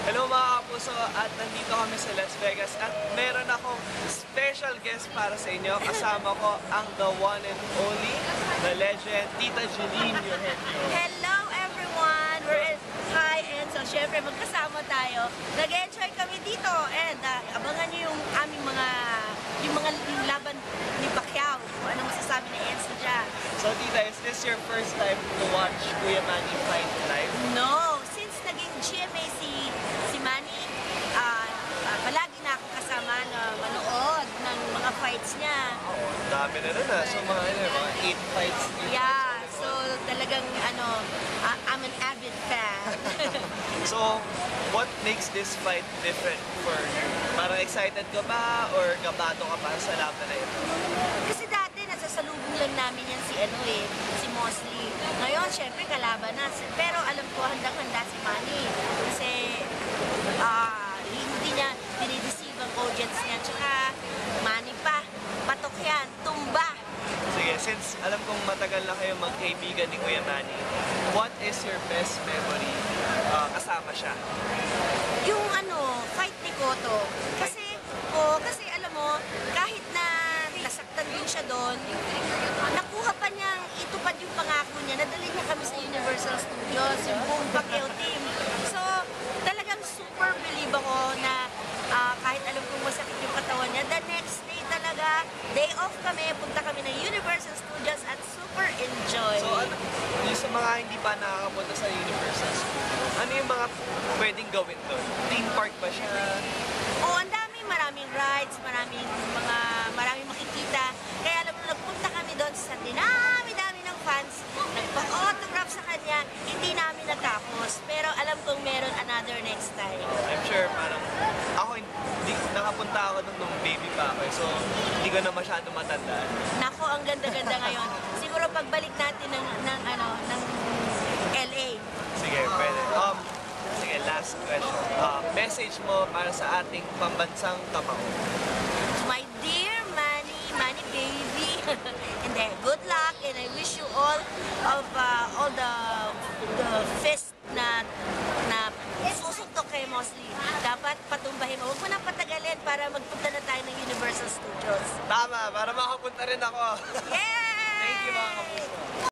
Hello mga kapuso, at nandito kami sa Las Vegas at meron akong special guest para sa inyo. Kasama ko ang the one and only, the legend, Tita Jeline Eugenio. Hello everyone! Hi, and so syempre magkasama tayo. Nag-enjoy kami dito and abangan nyo yung aming yung laban ni Pacquiao. Kung anong masasabi ni Enzo dyan. So Tita, is this your first time to watch Kuya Manny fight live? No! Since naging GMA si Manny, palagi na ako kasama na manood ng mga fights niya. Oh, dami na rin So mga 8 fights. Yeah, so talagang I'm an avid fan. So, what makes this fight different for you? Parang excited ka ba or kabado ka pa sa laban na ito? Kasi dati nasasalubong lang namin yan si Mosley. Ngayon, syempre kalaban na. Pero alam ko, handang-handa si Manny. Kasi hindi niya dinideceive ang audience niya. Tsaka Manny pa, patok yan, tumba. Sige, since alam kong matagal na kayong magkaibigan ni Kuya Manny, what is your best memory kasama siya? Yung fight ni Cotto. Kasi alam mo, kahit na nasaktan din siya doon, nakuha pa niyang itupad yung pangako niya. Nadali niya kami sa Universal Studios, yung buong Pacquiao team. So, talagang super believe ako na kahit alam kong masakit yung katawan niya, the next day talaga, day off kami, punta kami ng Universal Studios at super enjoy. So, yung sa mga hindi pa nakakapunta sa Universal Studios, ano yung mga pwedeng gawin doon? Theme park ba siya? Ang dami, maraming rides, maraming makikita. Kaya alam mo, nagpunta kami doon sa dinami-dami ng fans, nagpa-autograph sa kanya, hindi namin natapos. Pero alam kong meron another next time. I'm sure parang ako nakapunta ako nung baby pa ako, so hindi ko na masyado matandaan. Nako, ang ganda-ganda ngayon. Siguro pagbalik natin ng LA. Sige, pwede. Sige, last question. Message mo para sa ating pambansang kamao. To my dear Manny baby, and then good luck, and I wish you all the fist na susuntok kay Mosley. Dapat patumbahin mo. Huwag mo nang patagalin para magpunta na tayo ng Universal Studios. Tama, para makapunta rin ako. Yeah! Thank you mga kapuso.